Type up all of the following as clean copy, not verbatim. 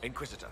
Inquisitor.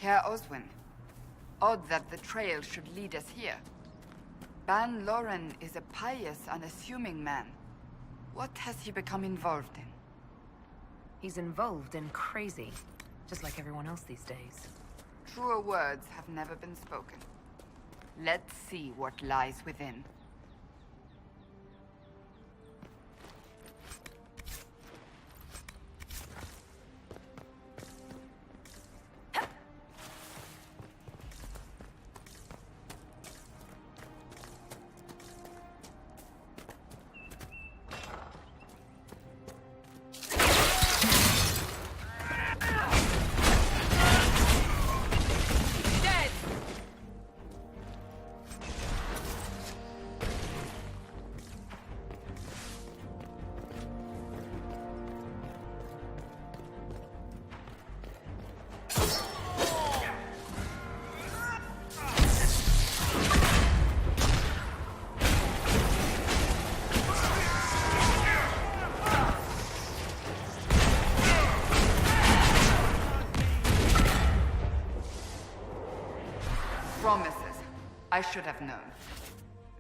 Herr Oswin. Odd that the trail should lead us here. Ban Loren is a pious, unassuming man. What has he become involved in? He's involved in crazy, just like everyone else these days. Truer words have never been spoken. Let's see what lies within. Promises. I should have known.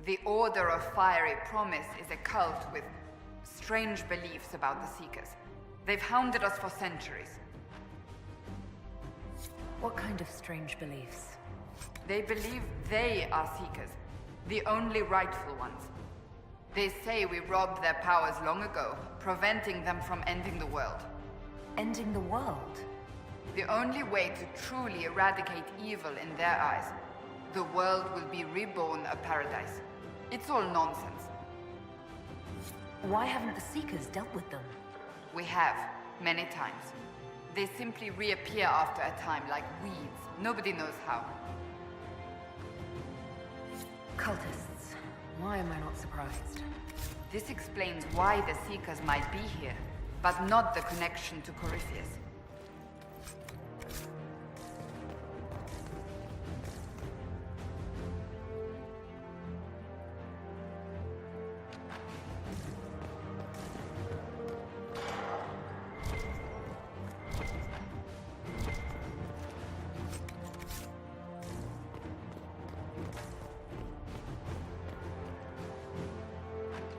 The Order of Fiery Promise is a cult with strange beliefs about the Seekers. They've hounded us for centuries. What kind of strange beliefs? They believe they are Seekers, the only rightful ones. They say we robbed their powers long ago, preventing them from ending the world. Ending the world? The only way to truly eradicate evil in their eyes, the world will be reborn a paradise. It's all nonsense. Why haven't the Seekers dealt with them? We have, many times. They simply reappear after a time like weeds. Nobody knows how. Cultists. Why am I not surprised? This explains why the Seekers might be here, but not the connection to Corypheus.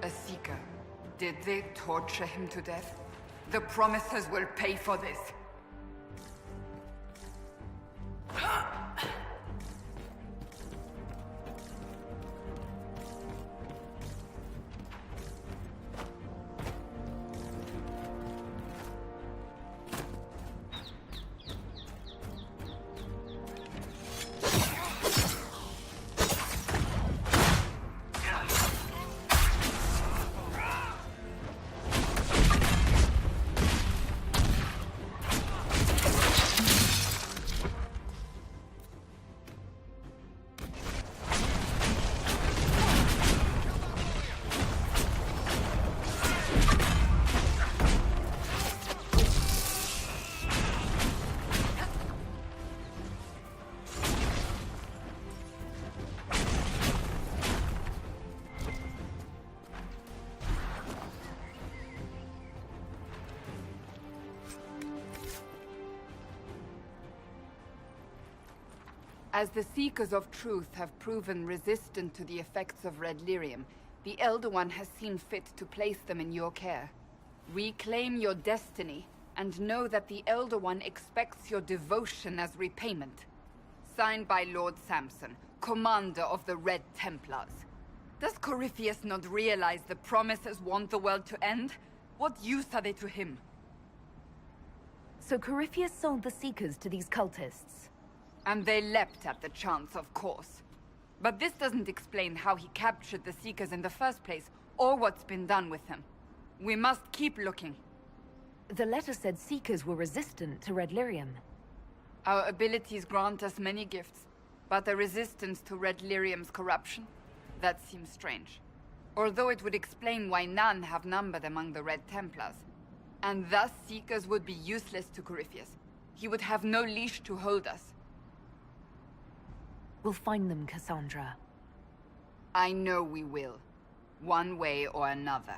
A Seeker. Did they torture him to death? The Promisers will pay for this. As the Seekers of Truth have proven resistant to the effects of red lyrium, the Elder One has seen fit to place them in your care. Reclaim your destiny, and know that the Elder One expects your devotion as repayment. Signed by Lord Samson, Commander of the Red Templars. Does Corypheus not realize the promises want the world to end? What use are they to him? So Corypheus sold the Seekers to these cultists. And they leapt at the chance, of course. But this doesn't explain how he captured the Seekers in the first place, or what's been done with them. We must keep looking. The letter said Seekers were resistant to red lyrium. Our abilities grant us many gifts, but a resistance to red lyrium's corruption? That seems strange. Although it would explain why none have numbered among the Red Templars. And thus Seekers would be useless to Corypheus. He would have no leash to hold us. We'll find them, Cassandra. I know we will. One way or another.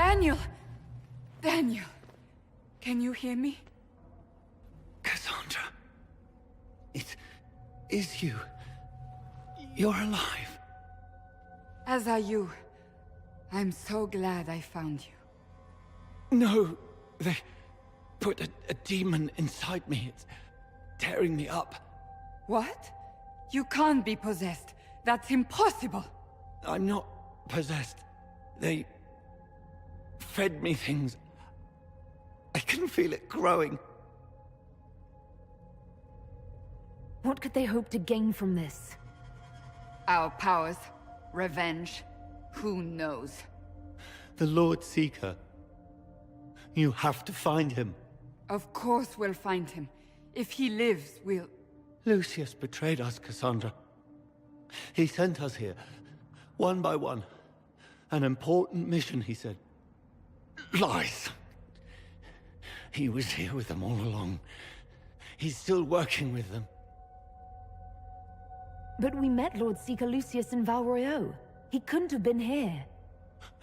Daniel! Daniel! Can you hear me? Cassandra. It is you. You're alive. As are you. I'm so glad I found you. No, they put a demon inside me. It's tearing me up. What? You can't be possessed. That's impossible. I'm not possessed. They fed me things. I can feel it growing. What could they hope to gain from this? Our powers, revenge, who knows? The Lord Seeker. You have to find him. Of course we'll find him. If he lives, we'll... Lucius betrayed us, Cassandra. He sent us here, one by one. An important mission, he said. Lies. He was here with them all along. He's still working with them. But we met Lord Seeker Lucius in Val Royeaux. He couldn't have been here.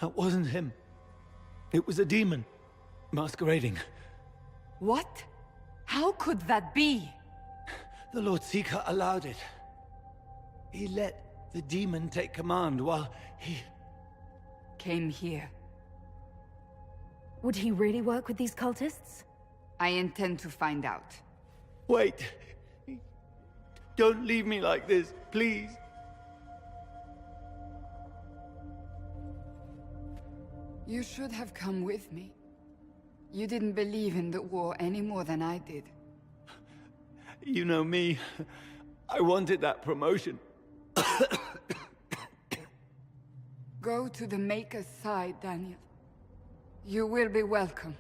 That wasn't him. It was a demon, masquerading. What? How could that be? The Lord Seeker allowed it. He let the demon take command while he... Came here. Would he really work with these cultists? I intend to find out. Wait. Don't leave me like this, please. You should have come with me. You didn't believe in the war any more than I did. You know me. I wanted that promotion. Go to the Maker's side, Daniel. You will be welcome.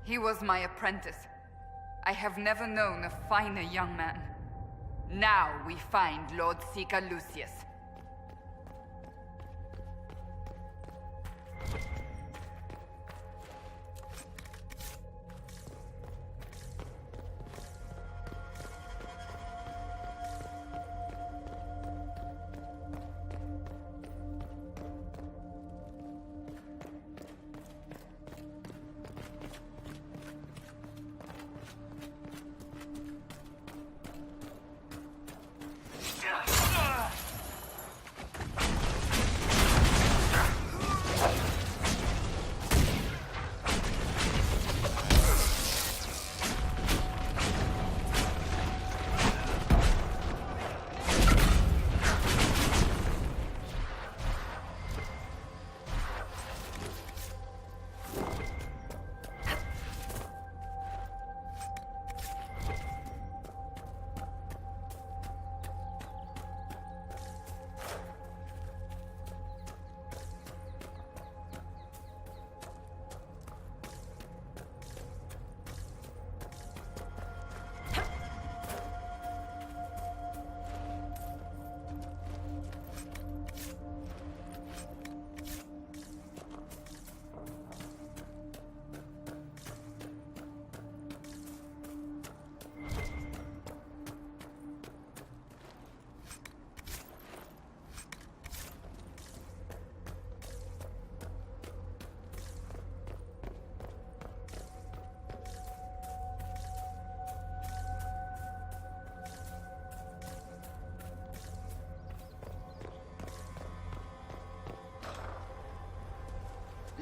He was my apprentice. I have never known a finer young man. Now we find Lord Seeker Lucius.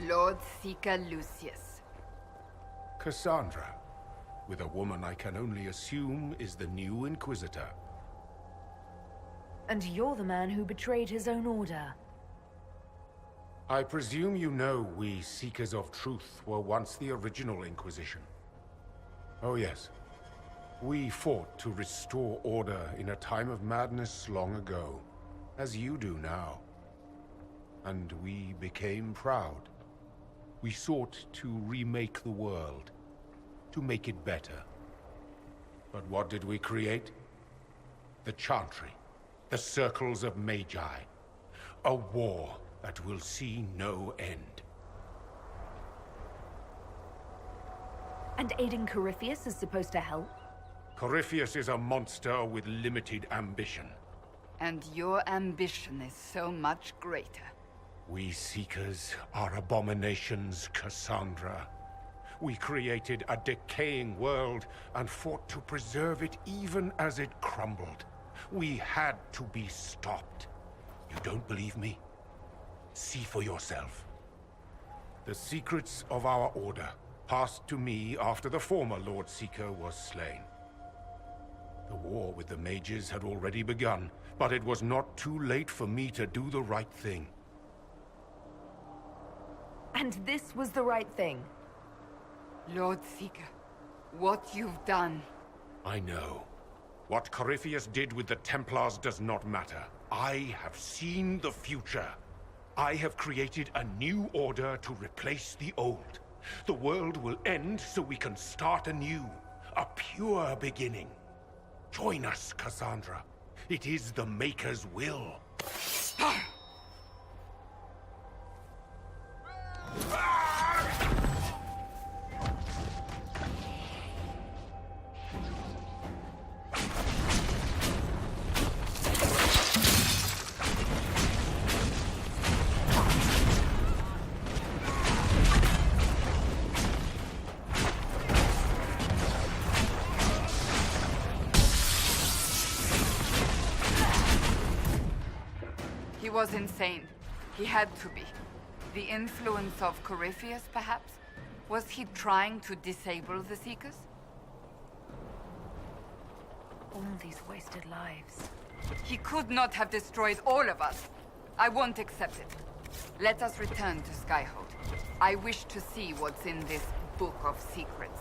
Lord Seeker Lucius. Cassandra, with a woman I can only assume is the new Inquisitor. And you're the man who betrayed his own order. I presume you know we Seekers of Truth were once the original Inquisition. Oh yes. We fought to restore order in a time of madness long ago, as you do now. And we became proud. We sought to remake the world, to make it better. But what did we create? The Chantry, the Circles of Magi. A war that will see no end. And aiding Corypheus is supposed to help? Corypheus is a monster with limited ambition. And your ambition is so much greater. We Seekers are abominations, Cassandra. We created a decaying world and fought to preserve it even as it crumbled. We had to be stopped. You don't believe me? See for yourself. The secrets of our order passed to me after the former Lord Seeker was slain. The war with the mages had already begun, but it was not too late for me to do the right thing. And this was the right thing. Lord Seeker, what you've done... I know. What Corypheus did with the Templars does not matter. I have seen the future. I have created a new order to replace the old. The world will end so we can start anew. A pure beginning. Join us, Cassandra. It is the Maker's will. He was insane. He had to be. The influence of Corypheus, perhaps? Was he trying to disable the Seekers? All these wasted lives. He could not have destroyed all of us. I won't accept it. Let us return to Skyhold. I wish to see what's in this book of secrets.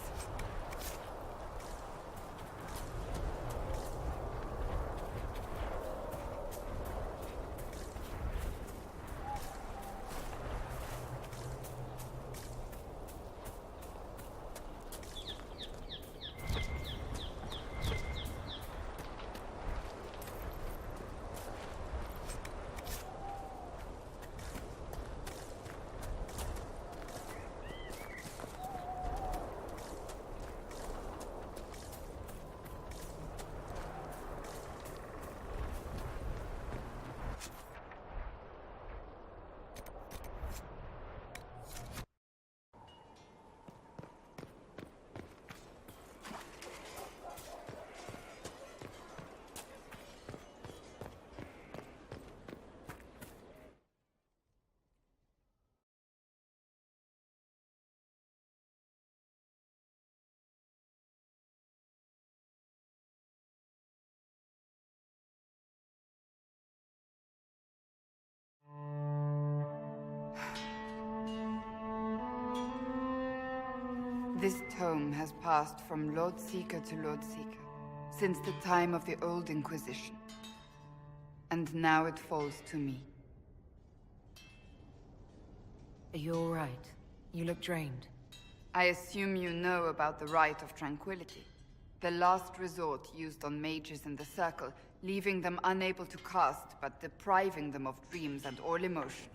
This tome has passed from Lord Seeker to Lord Seeker, since the time of the old Inquisition. And now it falls to me. Are you all right? You look drained. I assume you know about the Rite of Tranquility. The last resort used on mages in the Circle, leaving them unable to cast, but depriving them of dreams and all emotion.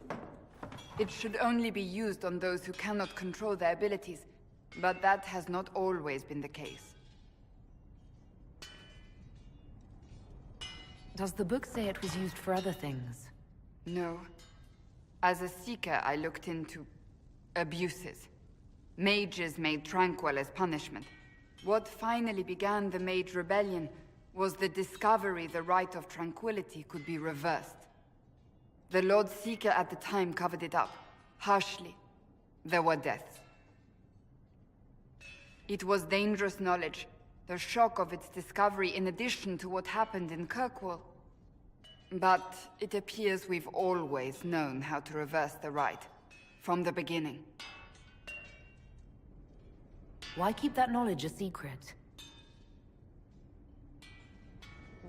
It should only be used on those who cannot control their abilities, but that has not always been the case. Does the book say it was used for other things? No. As a Seeker, I looked into abuses. Mages made Tranquil as punishment. What finally began the Mage Rebellion was the discovery the Rite of Tranquility could be reversed. The Lord Seeker at the time covered it up, harshly. There were deaths. It was dangerous knowledge, the shock of its discovery in addition to what happened in Kirkwall. But it appears we've always known how to reverse the Rite, from the beginning. Why keep that knowledge a secret?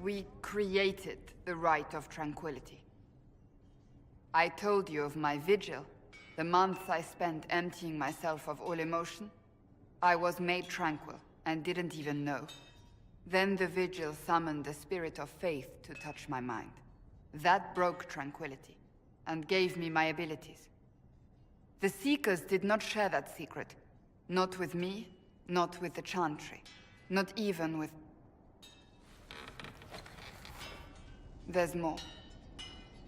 We created the Rite of Tranquility. I told you of my vigil, the months I spent emptying myself of all emotion. I was made tranquil, and didn't even know. Then the vigil summoned the spirit of faith to touch my mind. That broke tranquility, and gave me my abilities. The Seekers did not share that secret. Not with me, Not with the Chantry. Not even with... There's more.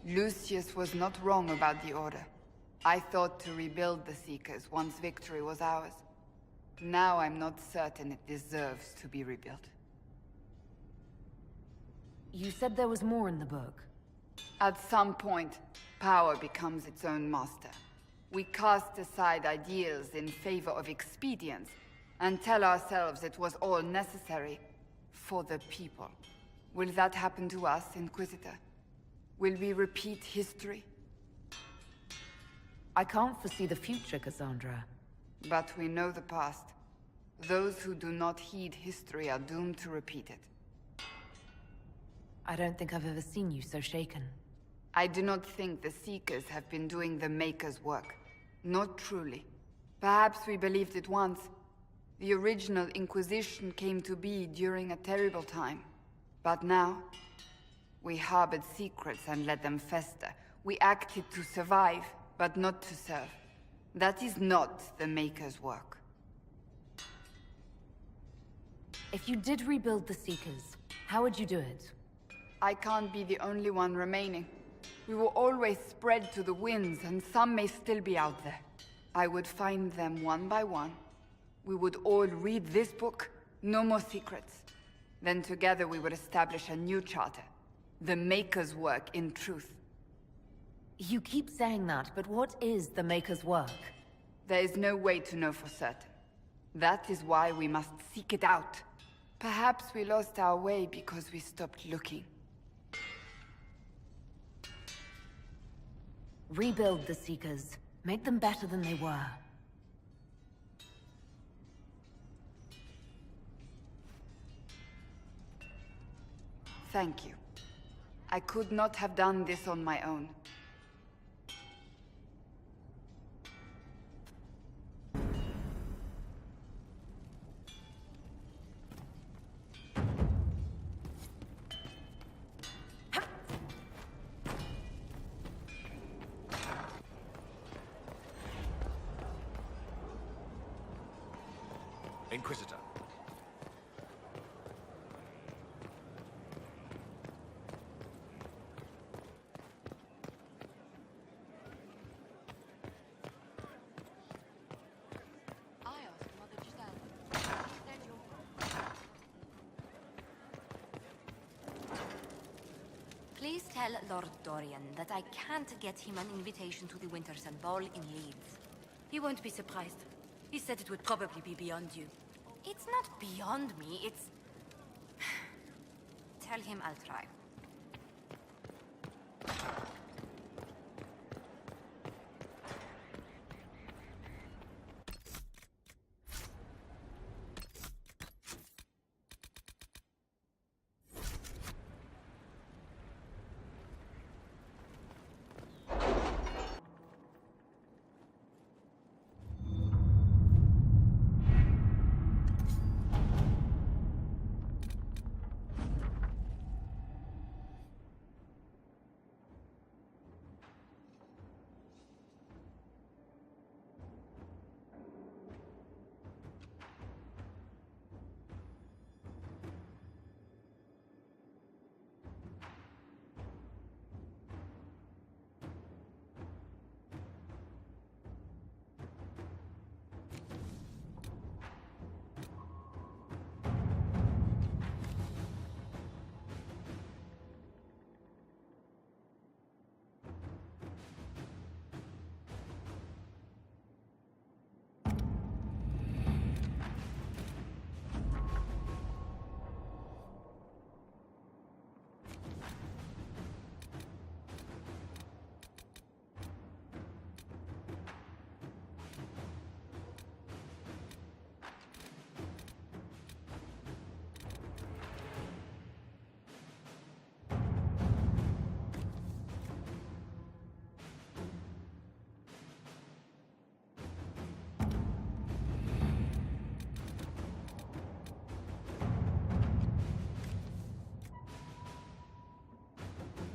Lucius was not wrong about the Order. I thought to rebuild the Seekers once victory was ours. Now I'm not certain it deserves to be rebuilt. You said there was more in the book. At some point, power becomes its own master. We cast aside ideals in favor of expedience, and tell ourselves it was all necessary for the people. Will that happen to us, Inquisitor? Will we repeat history? I can't foresee the future, Cassandra. But we know the past. Those who do not heed history are doomed to repeat it. I don't think I've ever seen you so shaken. I do not think the Seekers have been doing the Maker's work. Not truly. Perhaps we believed it once. The original Inquisition came to be during a terrible time. But now, we harbored secrets and let them fester. We acted to survive, but not to serve. That is not the Maker's work. If you did rebuild the Seekers, how would you do it? I can't be the only one remaining. We will always spread to the winds, and some may still be out there. I would find them one by one. We would all read this book, no more secrets. Then together we would establish a new charter. The Maker's work in truth. You keep saying that, but what is the Maker's work? There is no way to know for certain. That is why we must seek it out. Perhaps we lost our way because we stopped looking. Rebuild the Seekers. Make them better than they were. Thank you. I could not have done this on my own. Inquisitor. Please tell Lord Dorian that I can't get him an invitation to the Wintersun Ball in Leeds. He won't be surprised. He said it would probably be beyond you. It's not beyond me, it's... Tell him I'll try.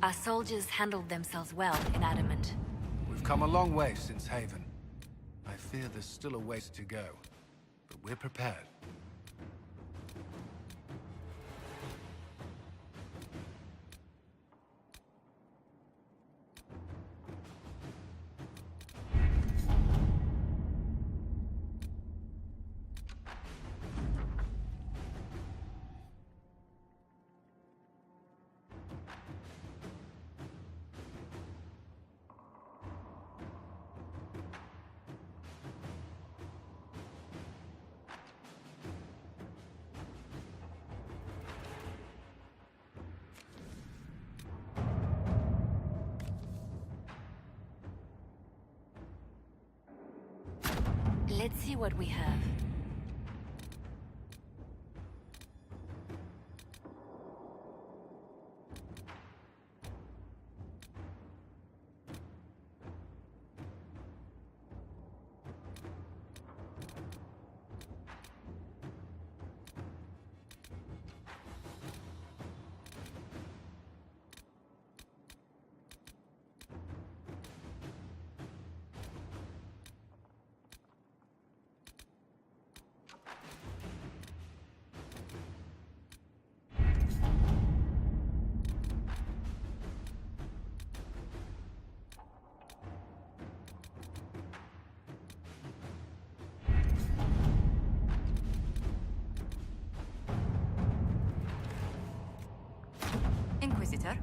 Our soldiers handled themselves well in Adamant. We've come a long way since Haven. I fear there's still a ways to go, but we're prepared. Let's see what we have. Inquisitor?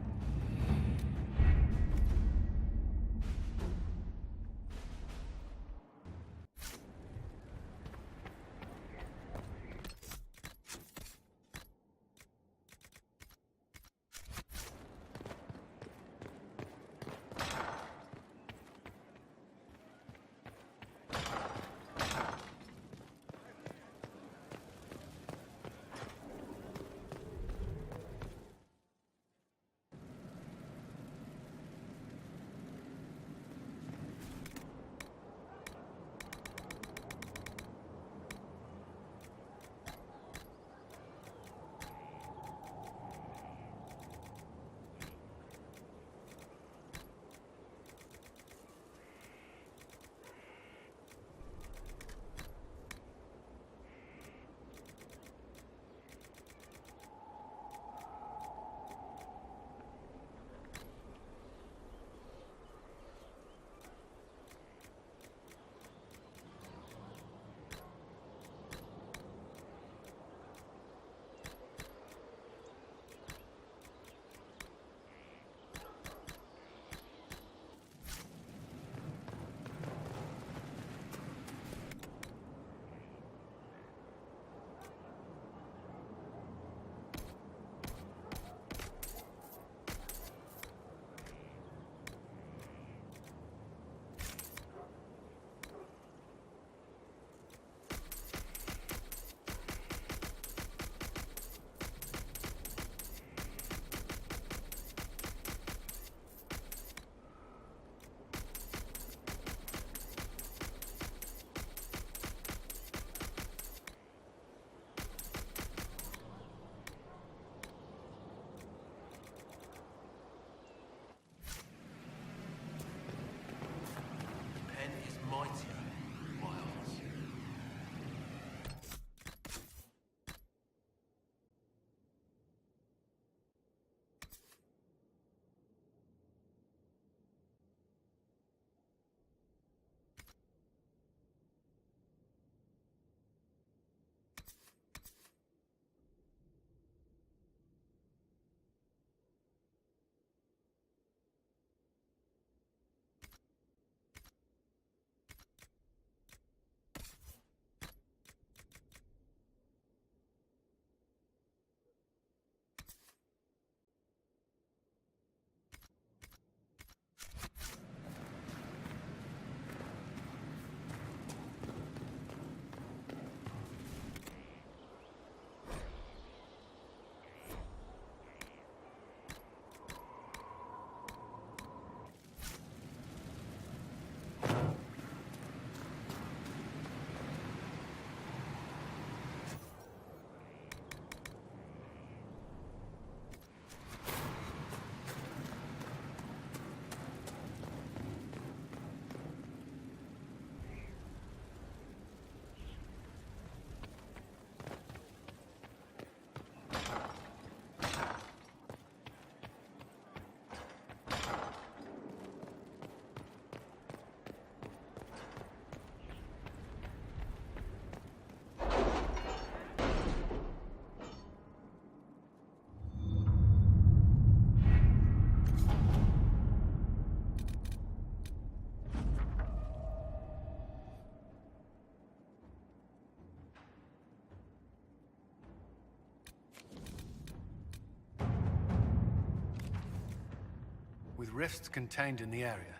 With rifts contained in the area,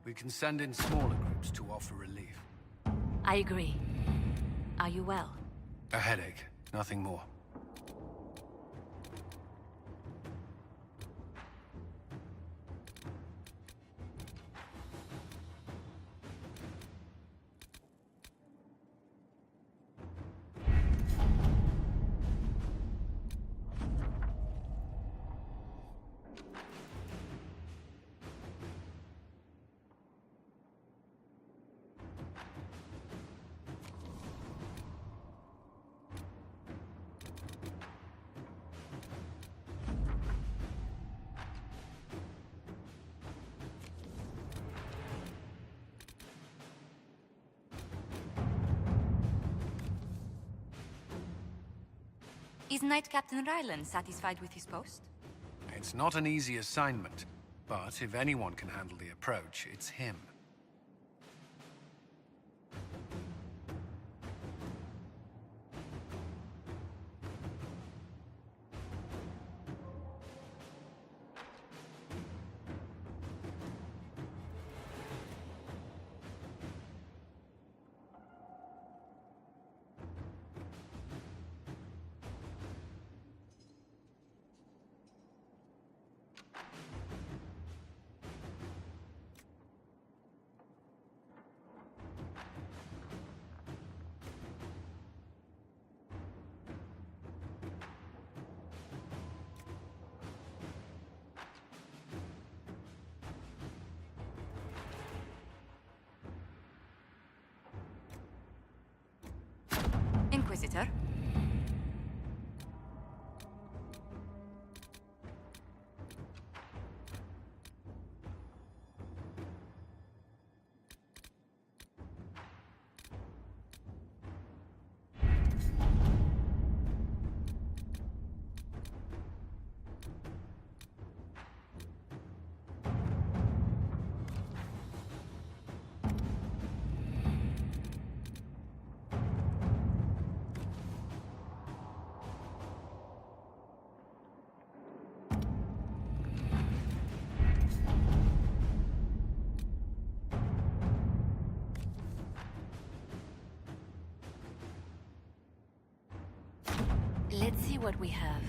we can send in smaller groups to offer relief. I agree. Are you well? A headache, nothing more. Is Knight Captain Ryland satisfied with his post? It's not an easy assignment, but if anyone can handle the approach, it's him. Inquisitor? Let's see what we have.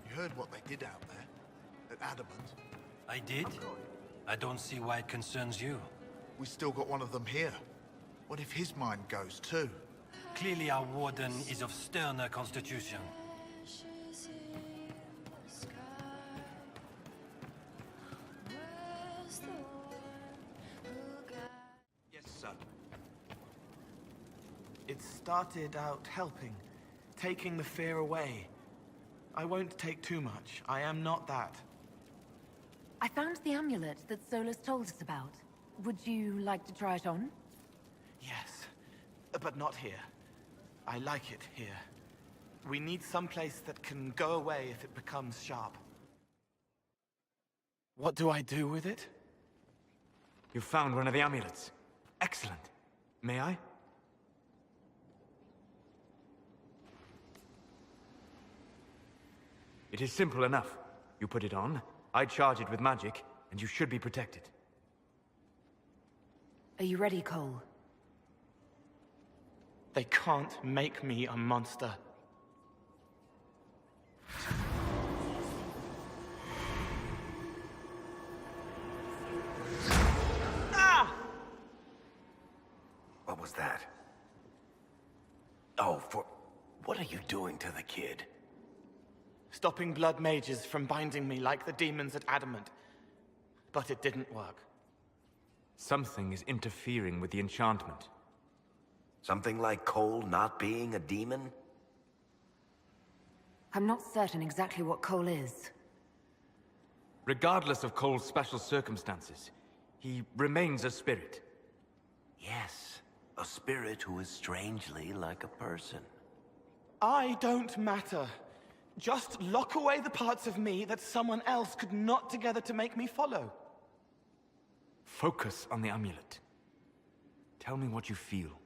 You heard what they did out there, at Adamant. I did? I don't see why it concerns you. We still got one of them here. What if his mind goes too? Clearly our warden is of sterner constitution. Yes, sir. It started out helping, taking the fear away. I won't take too much. I am not that. I found the amulet that Solus told us about. Would you like to try it on? Yes, but not here. I like it here. We need some place that can go away if it becomes sharp. What do I do with it? You found one of the amulets. Excellent. May I? It is simple enough. You put it on, I charge it with magic, and you should be protected. Are you ready, Cole? They can't make me a monster. Ah! What was that? Oh, what are you doing to the kid? Stopping blood mages from binding me like the demons at Adamant. But it didn't work. Something is interfering with the enchantment. Something like Cole not being a demon? I'm not certain exactly what Cole is. Regardless of Cole's special circumstances, he remains a spirit. Yes, a spirit who is strangely like a person. I don't matter. Just lock away the parts of me that someone else could knot together to make me follow. Focus on the amulet. Tell me what you feel.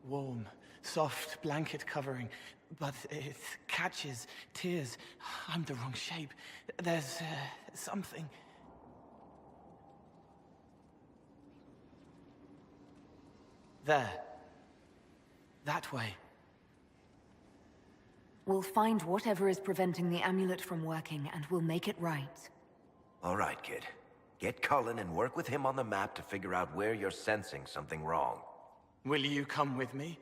Warm, soft blanket covering, but it catches tears. I'm the wrong shape. There's something. There. That way. We'll find whatever is preventing the amulet from working, and we'll make it right. All right, kid. Get Cullen and work with him on the map to figure out where you're sensing something wrong. Will you come with me?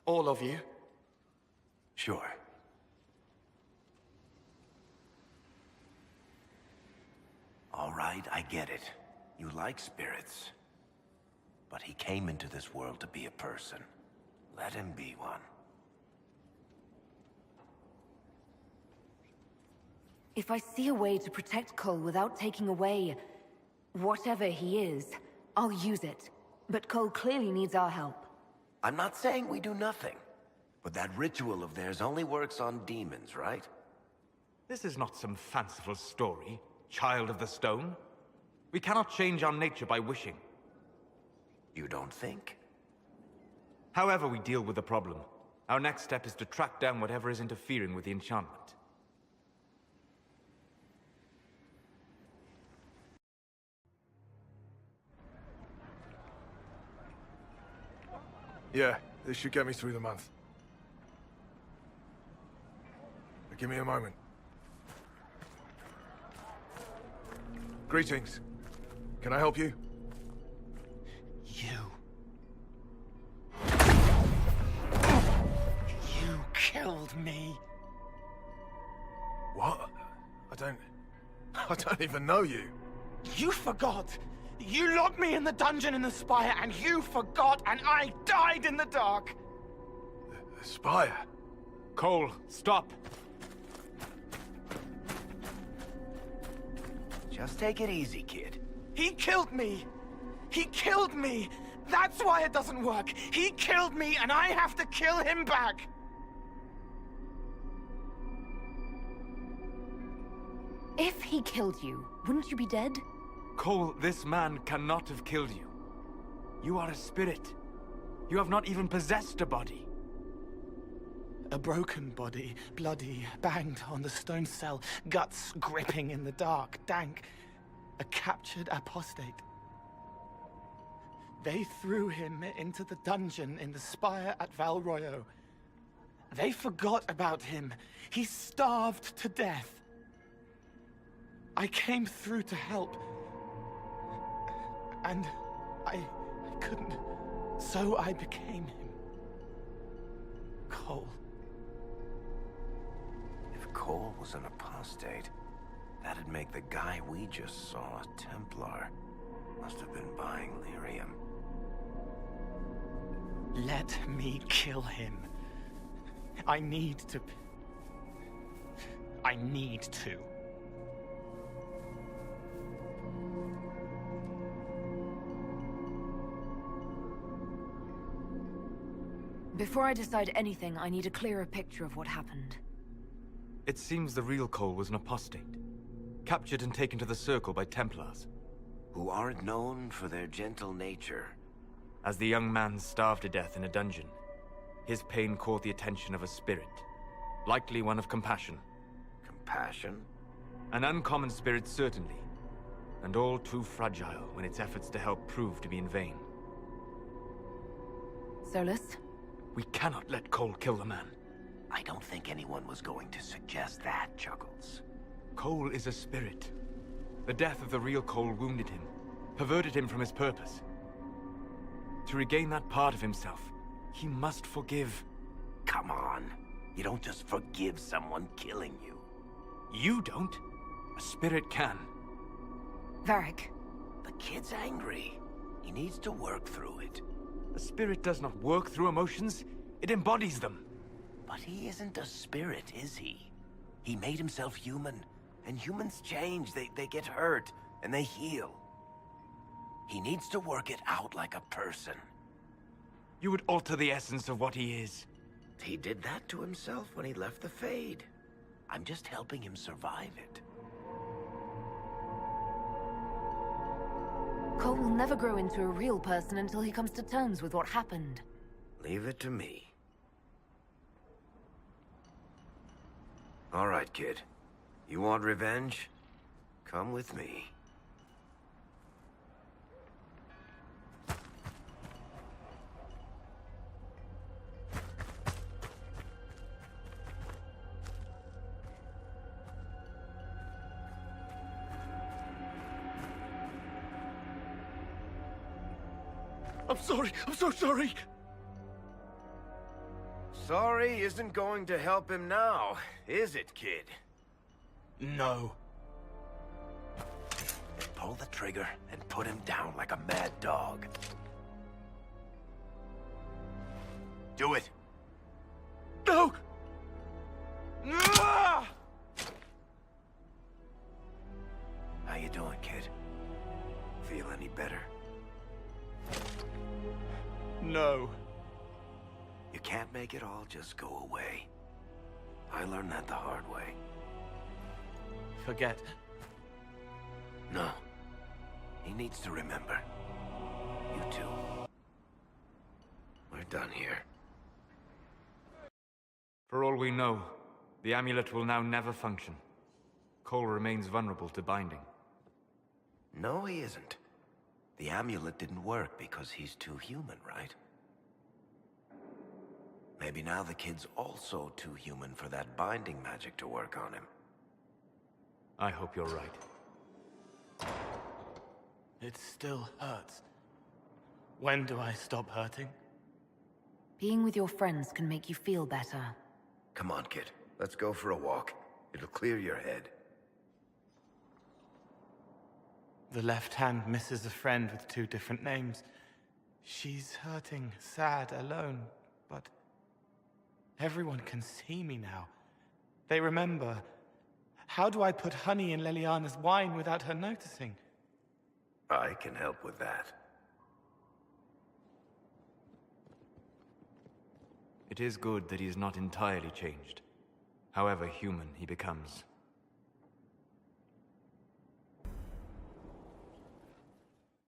All of you? Sure. All right, I get it. You like spirits. But he came into this world to be a person. Let him be one. If I see a way to protect Cole without taking away whatever he is, I'll use it. But Cole clearly needs our help. I'm not saying we do nothing. But that ritual of theirs only works on demons, right? This is not some fanciful story, child of the stone. We cannot change our nature by wishing. You don't think? However we deal with the problem, our next step is to track down whatever is interfering with the enchantment. Yeah, this should get me through the month. But give me a moment. Greetings. Can I help you? You killed me. What? I don't even know you. You forgot. You locked me in the dungeon in the Spire, and you forgot, and I died in the dark. The Spire? Cole, stop. Just take it easy, kid. He killed me. He killed me. That's why it doesn't work. He killed me, and I have to kill him back. If he killed you, wouldn't you be dead? Cole, this man cannot have killed you. You are a spirit. You have not even possessed a body. A broken body, bloody, banged on the stone cell, guts gripping in the dark, dank. A captured apostate. They threw him into the dungeon in the Spire at Val Royo. They forgot about him. He starved to death. I came through to help. And I couldn't. So I became him. Cole. If Cole was an apostate, that'd make the guy we just saw a Templar. Must have been buying lyrium. Let me kill him. I need to. Before I decide anything, I need a clearer picture of what happened. It seems the real Cole was an apostate, captured and taken to the Circle by Templars. Who aren't known for their gentle nature. As the young man starved to death in a dungeon, his pain caught the attention of a spirit, likely one of compassion. Compassion? An uncommon spirit, certainly, and all too fragile when its efforts to help prove to be in vain. Solus? We cannot let Cole kill the man. I don't think anyone was going to suggest that, Chuckles. Cole is a spirit. The death of the real Cole wounded him, perverted him from his purpose. To regain that part of himself, he must forgive. Come on. You don't just forgive someone killing you. You don't? A spirit can. Varric. The kid's angry. He needs to work through it. A spirit does not work through emotions, it embodies them. But he isn't a spirit, is he? He made himself human, and humans change. They get hurt, and they heal. He needs to work it out like a person. You would alter the essence of what he is. He did that to himself when he left the Fade. I'm just helping him survive it. Cole will never grow into a real person until he comes to terms with what happened. Leave it to me. All right, kid. You want revenge? Come with me. I'm sorry. I'm so sorry. Sorry isn't going to help him now, is it, kid? No. Pull the trigger and put him down like a mad dog. Do it. No! How you doing, kid? Feel any better? No. You can't make it all just go away. I learned that the hard way. Forget. No. He needs to remember. You too. We're done here. For all we know, the amulet will now never function. Cole remains vulnerable to binding. No, he isn't. The amulet didn't work because he's too human, right? Maybe now the kid's also too human for that binding magic to work on him. I hope you're right. It still hurts. When do I stop hurting? Being with your friends can make you feel better. Come on, kid. Let's go for a walk. It'll clear your head. The left hand misses a friend with 2 different names. She's hurting, sad, alone, but everyone can see me now. They remember. How do I put honey in Leliana's wine without her noticing? I can help with that. It is good that he is not entirely changed. However human he becomes.